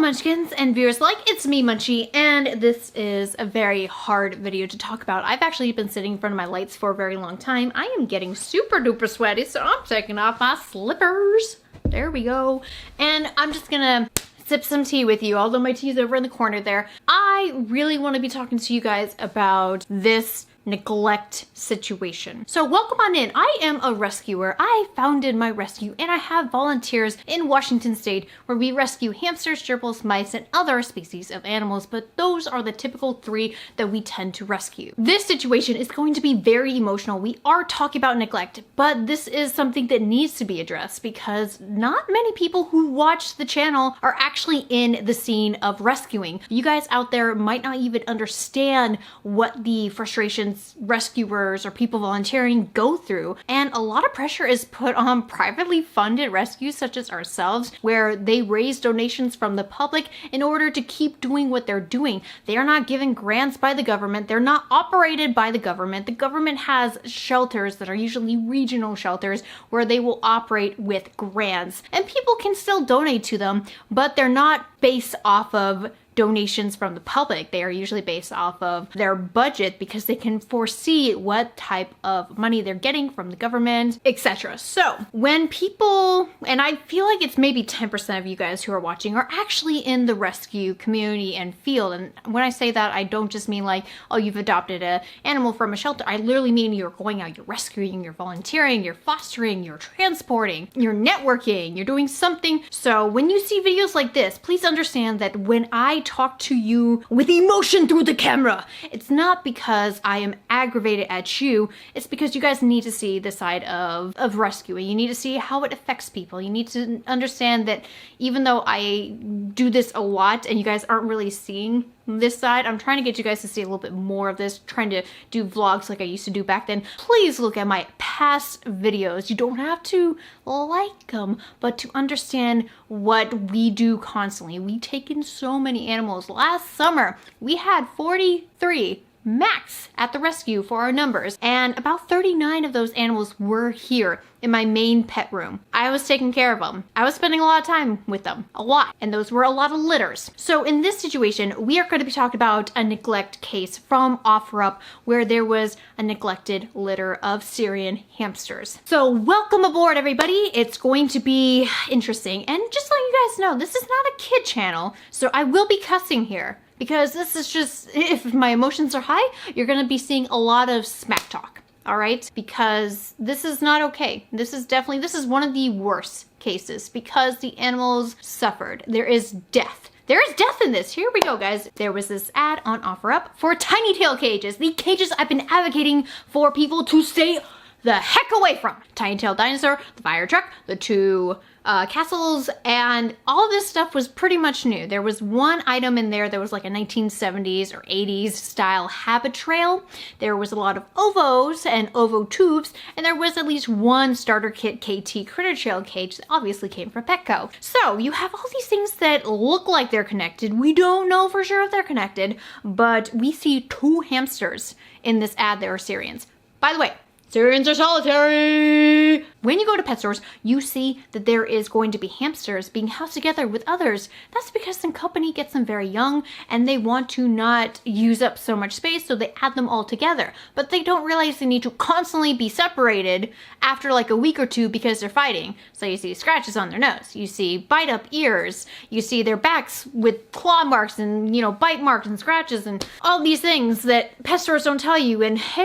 Munchkins and viewers alike, it's me Munchie, and this is a very hard video to talk about. I've actually been sitting in front of my lights for a very long time. I am getting super duper sweaty, so I'm taking off my slippers. There we go. And I'm just gonna sip some tea with you, although my tea is over in the corner there. I really want to be talking to you guys about this neglect situation. So welcome on in. I am a rescuer. I founded my rescue and I have volunteers in Washington state where we rescue hamsters, gerbils, mice, and other species of animals, but those are the typical 3 that we tend to rescue. This situation is going to be very emotional. We are talking about neglect, but this is something that needs to be addressed because not many people who watch the channel are actually in the scene of rescuing. You guys out there might not even understand what the frustrations rescuers or people volunteering go through, and a lot of pressure is put on privately funded rescues such as ourselves, where they raise donations from the public in order to keep doing what they're doing. They are not given grants by the government. They're not operated by the government. The government has shelters that are usually regional shelters where they will operate with grants, and people can still donate to them, but they're not based off of donations from the public. They are usually based off of their budget because they can foresee what type of money they're getting from the government, etc. So when people, and I feel like it's maybe 10% of you guys who are watching are actually in the rescue community and field. And when I say that, I don't just mean like, oh, you've adopted an animal from a shelter. I literally mean you're going out, you're rescuing, you're volunteering, you're fostering, you're transporting, you're networking, you're doing something. So when you see videos like this, please understand that when I talk to you with emotion through the camera, it's not because I am aggravated at you. It's because you guys need to see the side of rescuing. You need to see how it affects people. You need to understand that even though I do this a lot and you guys aren't really seeing this side, I'm trying to get you guys to see a little bit more of this, trying to do vlogs like I used to do back then. Please look at my past videos. You don't have to like them, but to understand what we do constantly. We take in so many animals. Last summer, we had 43 max at the rescue for our numbers, and about 39 of those animals were here in my main pet room. I was taking care of them. I was spending a lot of time with them, a lot, and those were a lot of litters. So in this situation, we are going to be talking about a neglect case from Offerup where there was a neglected litter of Syrian hamsters. So welcome aboard, everybody. It's going to be interesting, and just so you guys know, this is not a kid channel, so I will be cussing here. Because this is just, if my emotions are high, you're gonna be seeing a lot of smack talk, all right? Because this is not okay. This is one of the worst cases because the animals suffered. There is death. There is death in this. Here we go, guys. There was this ad on Offerup for tiny tail cages. The cages I've been advocating for people to stay the heck away from. Tiny tail dinosaur, the fire truck, the 2 castles, and all of this stuff was pretty much new. There was one item in there that was like a 1970s or 80s style habit trail. There was a lot of ovos and ovo tubes, and there was at least one starter kit KT critter trail cage that obviously came from Petco. So you have all these things that look like they're connected. We don't know for sure if they're connected, but we see 2 hamsters in this ad that are Syrians. By the way, Syrians are solitary! When you go to pet stores, you see that there is going to be hamsters being housed together with others. That's because the company gets them very young and they want to not use up so much space, so they add them all together. But they don't realize they need to constantly be separated after like a week or 2 because they're fighting. So you see scratches on their nose, you see bite up ears, you see their backs with claw marks and, you know, bite marks and scratches and all these things that pet stores don't tell you. And hey,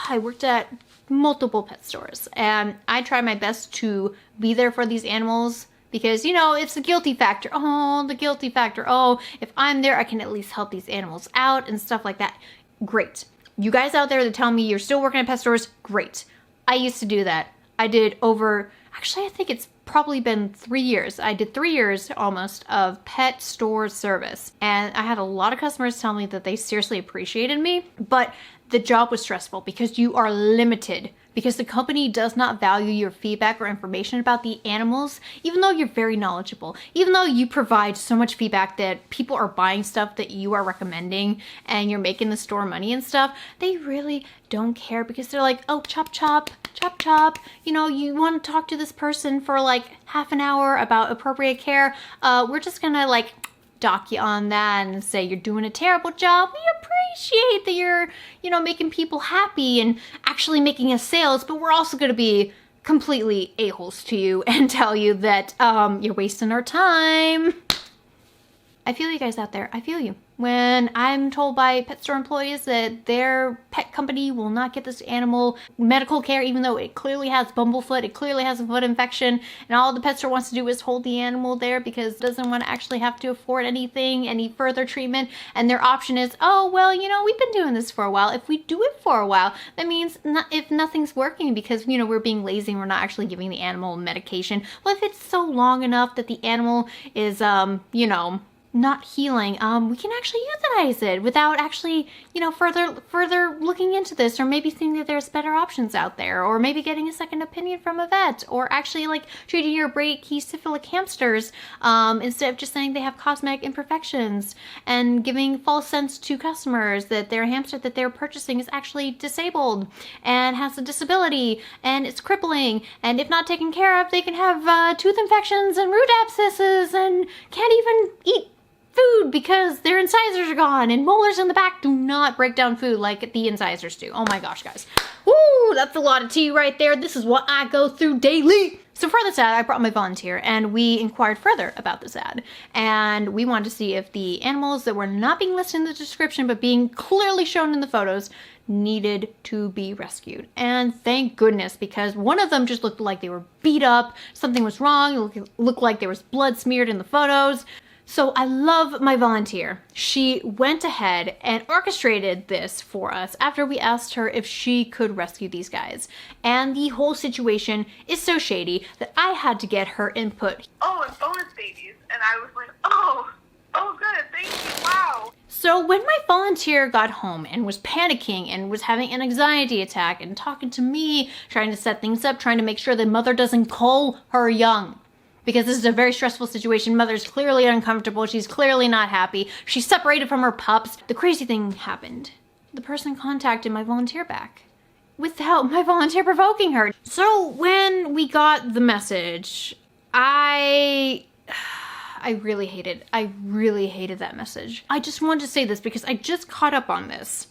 I worked at multiple pet stores and I try my best to be there for these animals because, you know, it's the guilty factor. Oh, the guilty factor. Oh, if I'm there, I can at least help these animals out and stuff like that. Great. You guys out there that tell me you're still working at pet stores, great. I used to do that. I did over, actually I think it's probably been 3 years. I did 3 years almost of pet store service, and I had a lot of customers tell me that they seriously appreciated me, but the job was stressful because you are limited, because the company does not value your feedback or information about the animals, even though you're very knowledgeable, even though you provide so much feedback that people are buying stuff that you are recommending and you're making the store money and stuff. They really don't care because they're like, oh, chop chop, chop chop, you know, you want to talk to this person for like half an hour about appropriate care, we're just gonna like dock you on that and say you're doing a terrible job. We appreciate that you're, you know, making people happy and actually making us sales, but we're also gonna be completely a-holes to you and tell you that you're wasting our time. I feel you guys out there. I feel you. When I'm told by pet store employees that their pet company will not get this animal medical care, even though it clearly has bumblefoot, it clearly has a foot infection, and all the pet store wants to do is hold the animal there because it doesn't want to actually have to afford anything, any further treatment, and their option is, oh, well, you know, we've been doing this for a while. If we do it for a while, that means if nothing's working because, you know, we're being lazy and we're not actually giving the animal medication. Well, if it's so long enough that the animal is, you know, not healing, we can actually euthanize it without actually, you know, further looking into this, or maybe seeing that there's better options out there, or maybe getting a second opinion from a vet, or actually like treating your brachycephalic hamsters instead of just saying they have cosmetic imperfections and giving false sense to customers that their hamster that they're purchasing is actually disabled and has a disability and it's crippling, and if not taken care of, they can have tooth infections and root abscesses and can't even eat food because their incisors are gone, and molars in the back do not break down food like the incisors do. Oh my gosh, guys. Woo, that's a lot of tea right there. This is what I go through daily. So for this ad, I brought my volunteer and we inquired further about this ad. And we wanted to see if the animals that were not being listed in the description but being clearly shown in the photos needed to be rescued. And thank goodness, because one of them just looked like they were beat up, something was wrong, it looked like there was blood smeared in the photos. So I love my volunteer. She went ahead and orchestrated this for us after we asked her if she could rescue these guys. And the whole situation is so shady that I had to get her input. Oh, and bonus babies. And I was like, oh good, thank you, wow. So when my volunteer got home and was panicking and was having an anxiety attack and talking to me, trying to set things up, trying to make sure the mother doesn't cull her young, because this is a very stressful situation. Mother's clearly uncomfortable. She's clearly not happy. She's separated from her pups. The crazy thing happened. The person contacted my volunteer back without my volunteer provoking her. So when we got the message, I really hated that message. I just wanted to say this because I just caught up on this.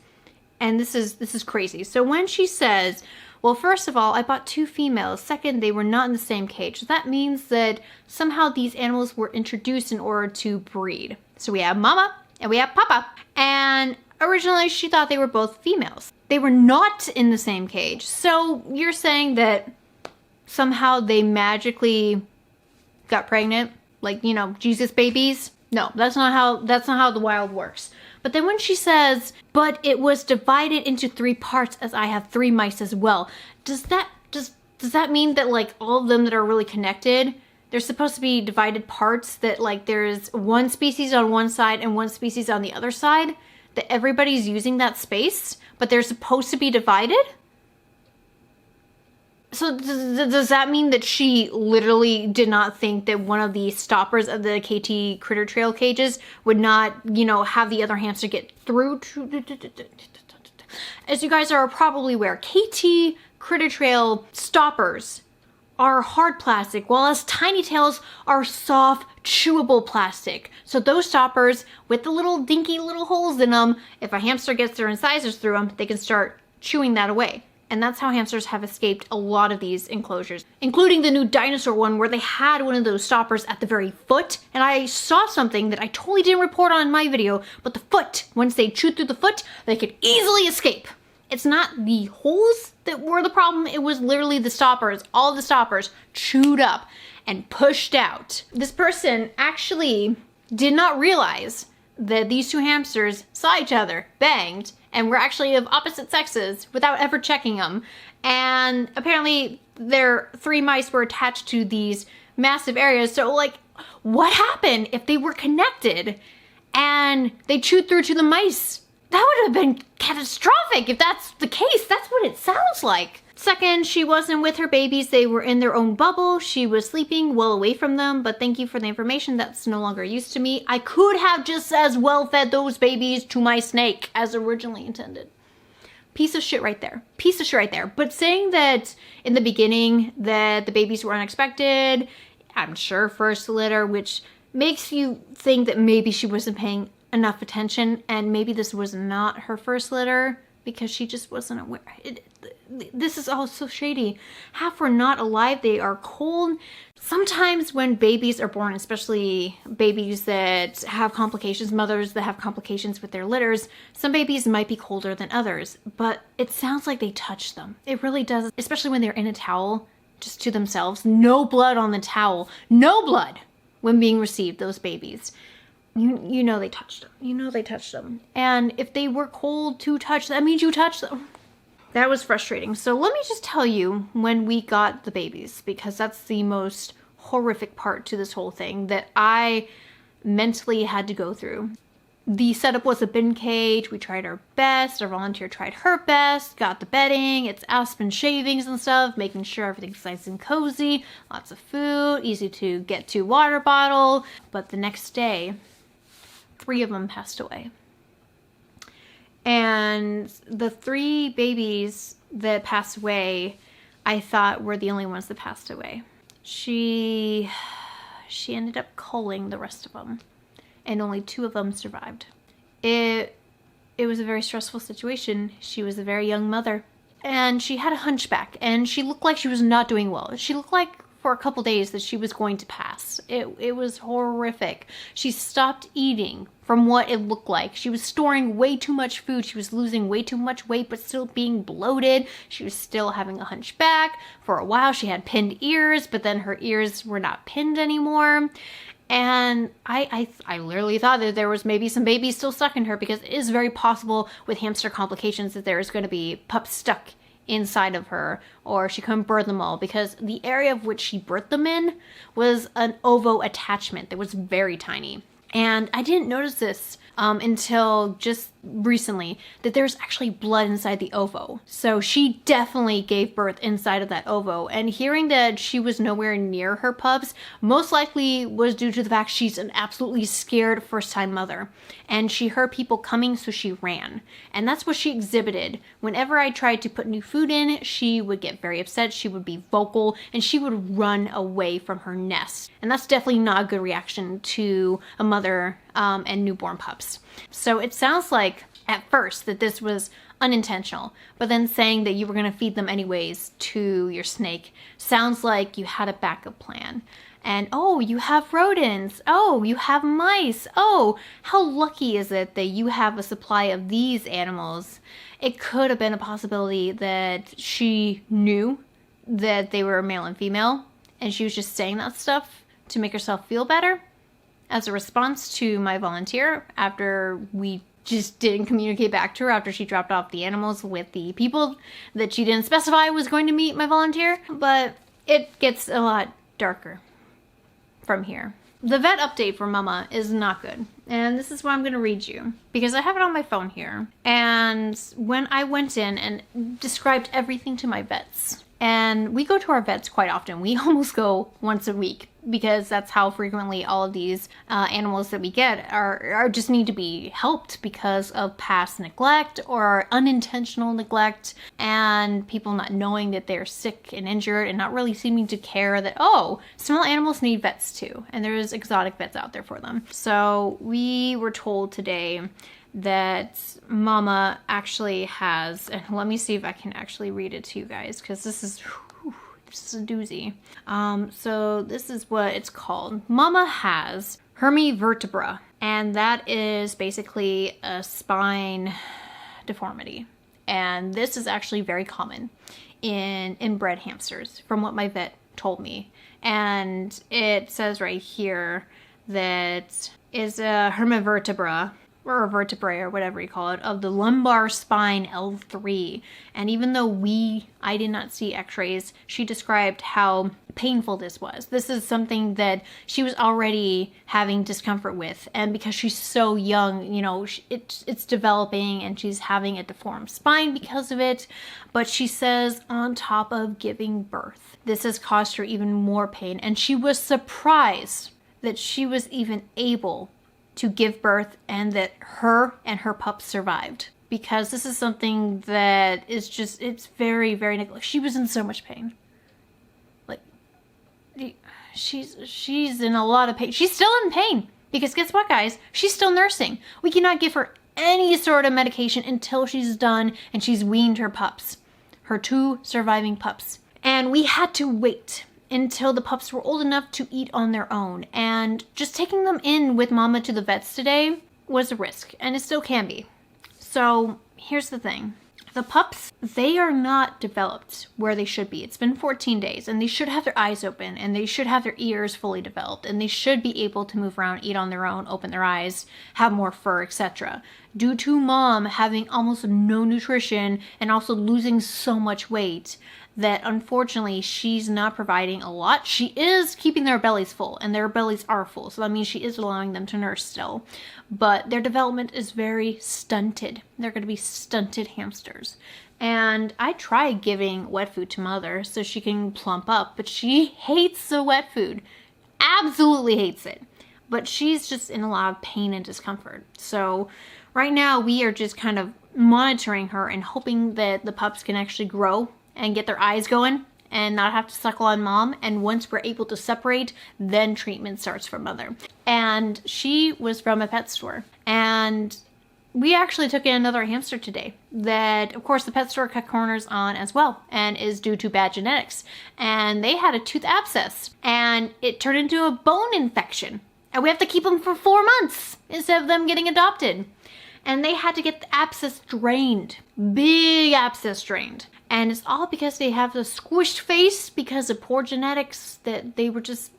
And this is crazy. So when she says, well, first of all, I bought 2 females. Second, they were not in the same cage. So that means that somehow these animals were introduced in order to breed. So we have Mama and we have Papa. And originally she thought they were both females. They were not in the same cage. So you're saying that somehow they magically got pregnant? Like, you know, Jesus babies? No, that's not how the wild works. But then when she says, but it was divided into 3 parts as I have 3 mice as well, does that mean that like all of them that are really connected, they're supposed to be divided parts, that like there's one species on one side and one species on the other side, that everybody's using that space, but they're supposed to be divided? So does that mean that she literally did not think that one of the stoppers of the KT Critter Trail cages would not, you know, have the other hamster get through? As you guys are probably aware, KT Critter Trail stoppers are hard plastic, while as Tiny Tails are soft, chewable plastic. So those stoppers with the little dinky little holes in them, if a hamster gets their incisors through them, they can start chewing that away. And that's how hamsters have escaped a lot of these enclosures, including the new dinosaur one where they had one of those stoppers at the very foot. And I saw something that I totally didn't report on in my video, but the foot, once they chewed through the foot, they could easily escape. It's not the holes that were the problem, it was literally the stoppers, all the stoppers chewed up and pushed out. This person actually did not realize that these 2 hamsters saw each other, banged, and were actually of opposite sexes without ever checking them. And apparently their 3 mice were attached to these massive areas. So like, what happened if they were connected and they chewed through to the mice? That would have been catastrophic if that's the case. That's what it sounds like. Second, she wasn't with her babies. They were in their own bubble. She was sleeping well away from them, but thank you for the information. That's no longer used to me. I could have just as well fed those babies to my snake as originally intended. Piece of shit right there. Piece of shit right there. But saying that in the beginning that the babies were unexpected, I'm sure first litter, which makes you think that maybe she wasn't paying enough attention and maybe this was not her first litter because she just wasn't aware. This is all so shady. Half were not alive. They are cold. Sometimes when babies are born, especially babies that have complications, mothers that have complications with their litters, some babies might be colder than others, but it sounds like they touched them. It really does, especially when they're in a towel, just to themselves. No blood on the towel. No blood when being received, those babies. You know they touched them. You know they touched them. And if they were cold to touch, that means you touched them. That was frustrating. So let me just tell you when we got the babies, because that's the most horrific part to this whole thing that I mentally had to go through. The setup was a bin cage. We tried our best. Our volunteer tried her best, got the bedding. It's aspen shavings and stuff, making sure everything's nice and cozy. Lots of food, easy to get to water bottle. But the next day, 3 of them passed away. And the 3 babies that passed away, I thought were the only ones that passed away. She ended up culling the rest of them, and only 2 of them survived. It was a very stressful situation. She was a very young mother, and she had a hunchback, and she looked like she was not doing well. She looked like for a couple days that she was going to pass. It was horrific. She stopped eating from what it looked like. She was storing way too much food. She was losing way too much weight, but still being bloated. She was still having a hunchback. For a while, she had pinned ears, but then her ears were not pinned anymore. And I literally thought that there was maybe some babies still stuck in her, because it is very possible with hamster complications that there is going to be pups stuck inside of her, or she couldn't birth them all, because the area of which she birthed them in was an ovo attachment that was very tiny. And I didn't notice this until just recently, that there's actually blood inside the ovo. So she definitely gave birth inside of that ovo. And hearing that she was nowhere near her pups most likely was due to the fact she's an absolutely scared first-time mother. And she heard people coming, so she ran. And that's what she exhibited. Whenever I tried to put new food in, she would get very upset, she would be vocal, and she would run away from her nest. And that's definitely not a good reaction to a mother and newborn pups. So it sounds like at first that this was unintentional, but then saying that you were going to feed them anyways to your snake sounds like you had a backup plan. And oh, you have rodents. Oh, you have mice. Oh, how lucky is it that you have a supply of these animals? It could have been a possibility that she knew that they were male and female, and she was just saying that stuff to make herself feel better as a response to my volunteer after we just didn't communicate back to her after she dropped off the animals with the people that she didn't specify was going to meet my volunteer. But it gets a lot darker from here. The vet update for Mama is not good. And this is what I'm going to read you, because I have it on my phone here. And when I went in and described everything to my vets, and we go to our vets quite often. We almost go once a week, because that's how frequently all of these animals that we get are just need to be helped because of past neglect or unintentional neglect, and people not knowing that they're sick and injured and not really seeming to care that, oh, small animals need vets too, and there's exotic vets out there for them. So we were told today that Mama actually has, and let me see if I can actually read it to you guys, because this is a doozy. So this is what it's called. Mama has hemivertebra, and that is basically a spine deformity. And this is actually very common in inbred hamsters, from what my vet told me. And it says right here that is a hemivertebra, or a vertebrae, or whatever you call it, of the lumbar spine L3. And even though I did not see x-rays, she described how painful this was. This is something that she was already having discomfort with, and because she's so young, you know, it's developing, and she's having a deformed spine because of it. But she says on top of giving birth, this has caused her even more pain, and she was surprised that she was even able to give birth and that her and her pup survived, because this is something that is just, it's very, very neglected. She was in so much pain. Like, she's in a lot of pain. She's still in pain because guess what, guys? She's still nursing. We cannot give her any sort of medication until she's done and she's weaned her pups, her 2 surviving pups. And we had to wait until the pups were old enough to eat on their own. And just taking them in with Mama to the vets today was a risk, and it still can be. So here's the thing. The pups, they are not developed where they should be. It's been 14 days, and they should have their eyes open, and they should have their ears fully developed, and they should be able to move around, eat on their own, open their eyes, have more fur, etc. Due to Mom having almost no nutrition and also losing so much weight, that unfortunately she's not providing a lot. She is keeping their bellies full, and their bellies are full, so that means she is allowing them to nurse still. But their development is very stunted. They're going to be stunted hamsters. And I tried giving wet food to Mother so she can plump up, but she hates the wet food. Absolutely hates it. But she's just in a lot of pain and discomfort. So right now we are just kind of monitoring her and hoping that the pups can actually grow and get their eyes going and not have to suckle on Mom. And once we're able to separate, then treatment starts for Mother. And she was from a pet store. And we actually took in another hamster today that, of course, the pet store cut corners on as well and is due to bad genetics. And they had a tooth abscess and it turned into a bone infection. And we have to keep them for 4 months instead of them getting adopted. And they had to get the abscess drained. Big abscess drained. And it's all because they have the squished face because of poor genetics that they were just,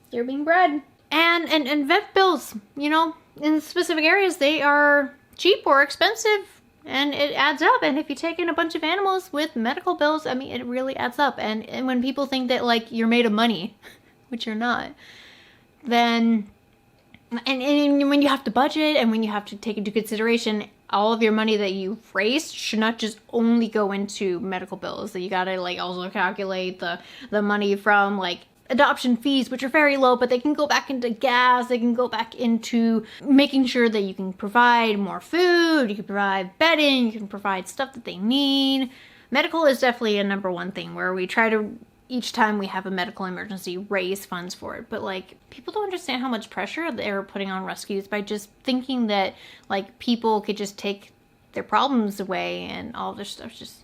they're being bred. And vet bills, you know, in specific areas, they are cheap or expensive and it adds up. And if you take in a bunch of animals with medical bills, I mean, it really adds up. And when people think that like you're made of money, which you're not, then, and when you have to budget and when you have to take into consideration all of your money that you've raised should not just only go into medical bills, that you gotta like also calculate the money from like adoption fees, which are very low, but they can go back into gas, they can go back into making sure that you can provide more food, you can provide bedding, you can provide stuff that they need. Medical is definitely a number one thing where we try to, each time we have a medical emergency, raise funds for it. But like, people don't understand how much pressure they're putting on rescues by just thinking that like people could just take their problems away and all this stuff. Just,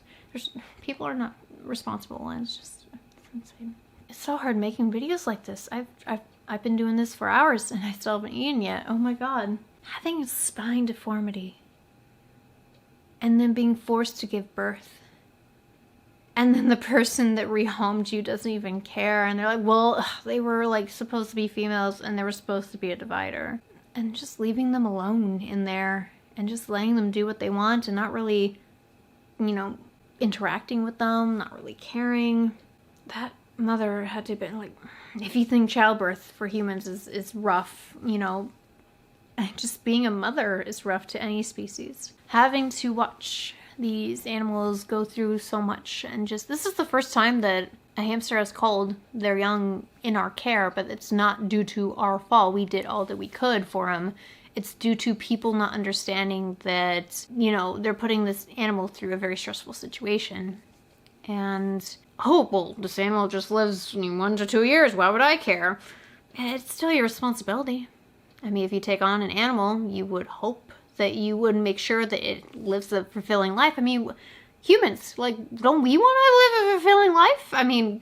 people are not responsible, and it's just, it's insane. It's so hard making videos like this. I've been doing this for hours and I still haven't eaten yet. Oh my God. Having a spine deformity and then being forced to give birth. And then the person that rehomed you doesn't even care. And they're like, well, they were like supposed to be females and they were supposed to be a divider. And just leaving them alone in there and just letting them do what they want and not really, you know, interacting with them, not really caring. That mother had to have been like, if you think childbirth for humans is rough, you know, just being a mother is rough to any species. Having to watch these animals go through so much, and just, this is the first time that a hamster has called their young in our care, but it's not due to our fault. We did all that we could for them. It's due to people not understanding that, you know, they're putting this animal through a very stressful situation. And, oh, well, this animal just lives 1 to 2 years. Why would I care? And it's still your responsibility. I mean, if you take on an animal, you would hope that you would make sure that it lives a fulfilling life. I mean, humans, like, don't we want to live a fulfilling life? I mean,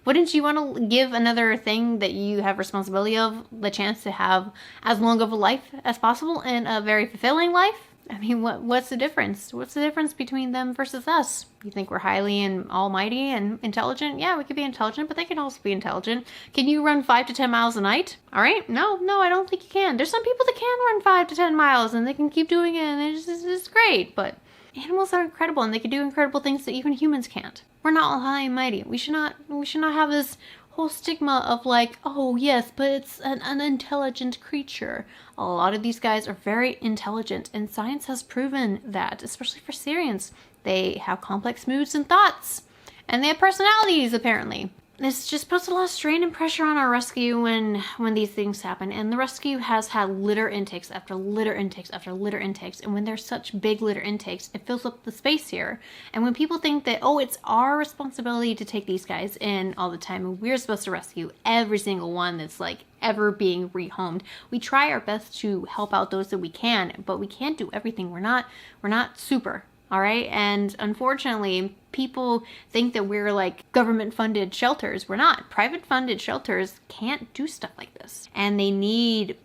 wouldn't you want to give another thing that you have responsibility of the chance to have as long of a life as possible and a very fulfilling life? I mean, what's the difference? What's the difference between them versus us? You think we're highly and almighty and intelligent? Yeah, we could be intelligent, but they can also be intelligent. Can you run 5 to 10 miles a night? All right? No, I don't think you can. There's some people that can run 5 to 10 miles and they can keep doing it and it's great, but animals are incredible and they can do incredible things that even humans can't. We're not all high and mighty. We should not have this whole stigma of like, oh yes, but it's an intelligent creature. A lot of these guys are very intelligent and science has proven that, especially for Syrians. They have complex moods and thoughts and they have personalities apparently. this just puts a lot of strain and pressure on our rescue when these things happen. And the rescue has had litter intakes after litter intakes after litter intakes. And when there's such big litter intakes, it fills up the space here. And when people think that, oh, it's our responsibility to take these guys in all the time, and we're supposed to rescue every single one that's like ever being rehomed, we try our best to help out those that we can, but we can't do everything. We're not super. All right. And unfortunately, people think that we're like government funded shelters. We're not. Private funded shelters can't do stuff like this. And they need,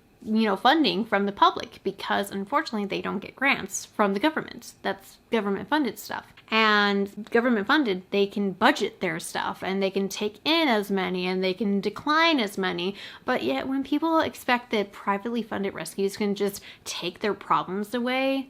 funding from the public because unfortunately they don't get grants from the government. That's government funded stuff. And government funded, they can budget their stuff and they can take in as many and they can decline as many. But yet when people expect that privately funded rescues can just take their problems away,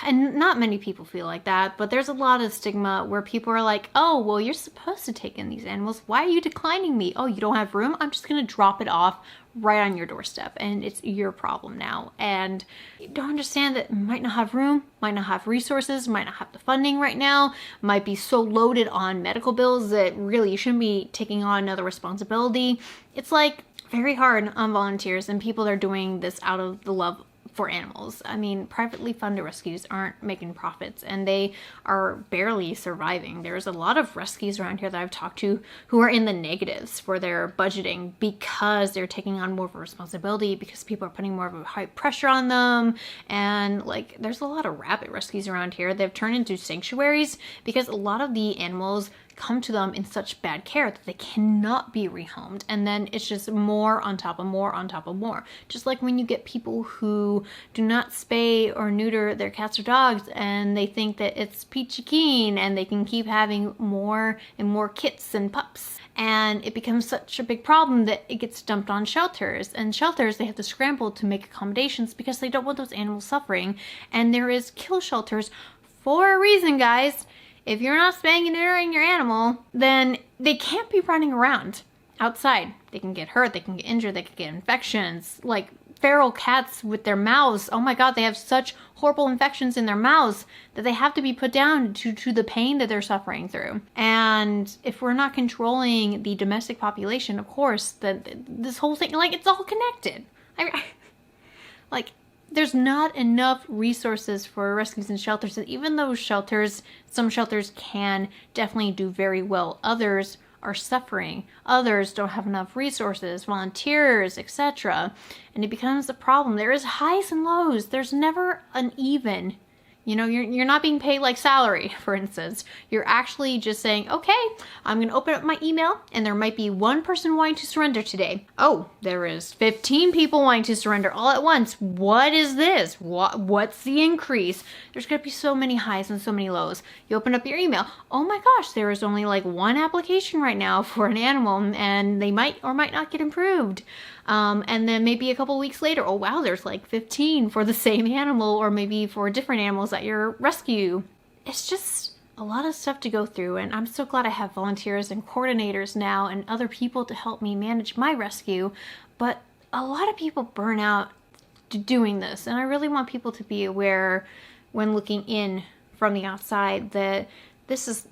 and not many people feel like that, but there's a lot of stigma where people are like, oh, well, you're supposed to take in these animals. Why are you declining me? Oh, you don't have room? I'm just going to drop it off right on your doorstep and it's your problem now. And you don't understand that might not have room, might not have resources, might not have the funding right now, might be so loaded on medical bills that really you shouldn't be taking on another responsibility. It's like very hard on volunteers and people that are doing this out of the love for animals. I mean, privately funded rescues aren't making profits and they are barely surviving. There's a lot of rescues around here that I've talked to who are in the negatives for their budgeting because they're taking on more of a responsibility, because people are putting more of a high pressure on them. And like, there's a lot of rabbit rescues around here. They've turned into sanctuaries because a lot of the animals come to them in such bad care that they cannot be rehomed, and then it's just more on top of more on top of more. Just like when you get people who do not spay or neuter their cats or dogs and they think that it's peachy keen and they can keep having more and more kits and pups, and it becomes such a big problem that it gets dumped on shelters, and shelters, they have to scramble to make accommodations because they don't want those animals suffering. And there is kill shelters for a reason, guys. If you're not spaying and neutering your animal, then they can't be running around outside. They can get hurt, they can get injured, they can get infections. Like feral cats with their mouths, oh my god, they have such horrible infections in their mouths that they have to be put down to the pain that they're suffering through. And if we're not controlling the domestic population, of course, this whole thing, like, it's all connected. Like, there's not enough resources for rescues and shelters. And even though some shelters can definitely do very well, others are suffering. Others don't have enough resources, volunteers, etc. And it becomes a problem. There is highs and lows. There's never an even. You're not being paid like salary, for instance. You're actually just saying, okay, I'm going to open up my email and there might be one person wanting to surrender today. Oh, there is 15 people wanting to surrender all at once. What is this? What's the increase? There's going to be so many highs and so many lows. You open up your email. Oh my gosh, there is only like one application right now for an animal and they might or might not get improved. And then maybe a couple weeks later, oh wow, there's like 15 for the same animal, or maybe for different animals at your rescue. It's just a lot of stuff to go through, and I'm so glad I have volunteers and coordinators now and other people to help me manage my rescue. But a lot of people burn out doing this, and I really want people to be aware when looking in from the outside that this is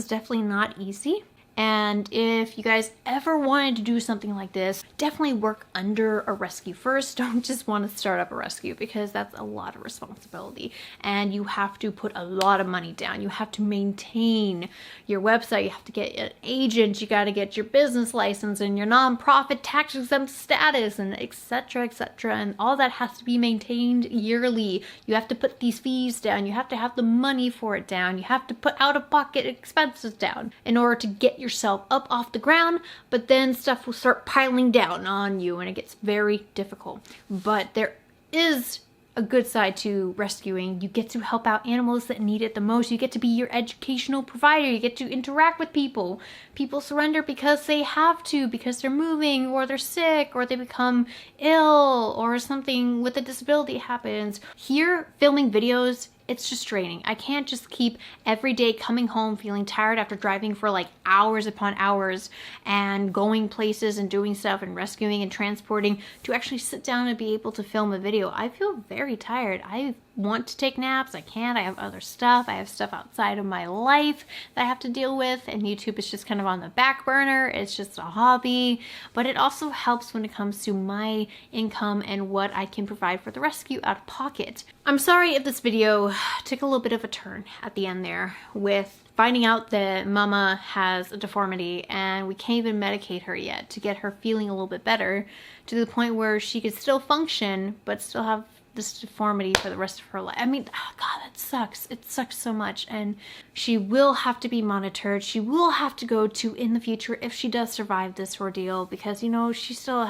definitely not easy. And if you guys ever wanted to do something like this, definitely work under a rescue first. Don't just want to start up a rescue, because that's a lot of responsibility. And you have to put a lot of money down. You have to maintain your website. You have to get an agent. You got to get your business license and your nonprofit tax exempt status, and etc., etc. And all that has to be maintained yearly. You have to put these fees down. You have to have the money for it down. You have to put out-of-pocket expenses down in order to get yourself up off the ground. But then stuff will start piling down on you and it gets very difficult. But there is a good side to rescuing. You get to help out animals that need it the most. You get to be your educational provider. You get to interact with people. People surrender because they have to, because they're moving, or they're sick, or they become ill, or something with a disability happens. Here, filming videos it's just draining. I can't just keep every day coming home feeling tired after driving for like hours upon hours and going places and doing stuff and rescuing and transporting to actually sit down and be able to film a video. I feel very tired. I want to take naps. I can't. I have other stuff. I have stuff outside of my life that I have to deal with, and YouTube is just kind of on the back burner. It's just a hobby, but it also helps when it comes to my income and what I can provide for the rescue out of pocket. I'm sorry if this video took a little bit of a turn at the end there with finding out that Mama has a deformity and we can't even medicate her yet to get her feeling a little bit better to the point where she could still function but still have this deformity for the rest of her life. I mean, oh God, that sucks. It sucks so much. And she will have to be monitored. She will have to go to in the future if she does survive this ordeal, because you know she's still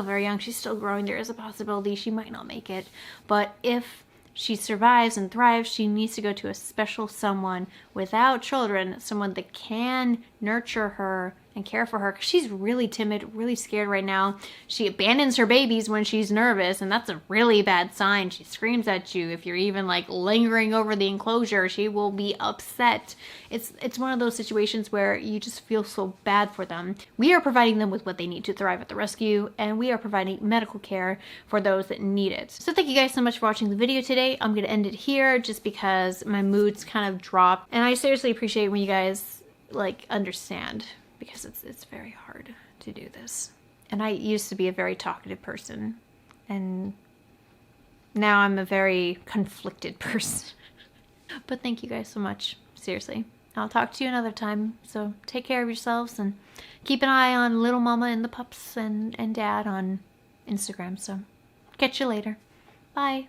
very young. She's still growing. There is a possibility she might not make it. But if she survives and thrives, she needs to go to a special someone without children, someone that can nurture her and care for her, because she's really timid, really scared right now. She abandons her babies when she's nervous, and that's a really bad sign. She screams at you if you're even like lingering over the enclosure. She will be upset. It's one of those situations where you just feel so bad for them. We are providing them with what they need to thrive at the rescue, and we are providing medical care for those that need it. So thank you guys so much for watching the video today. I'm gonna end it here just because my mood's kind of dropped, and I seriously appreciate when you guys like understand, because it's very hard to do this. And I used to be a very talkative person, and now I'm a very conflicted person. But thank you guys so much, seriously. I'll talk to you another time, so take care of yourselves and keep an eye on Lil Mama and the pups and Dad on Instagram. So catch you later. Bye.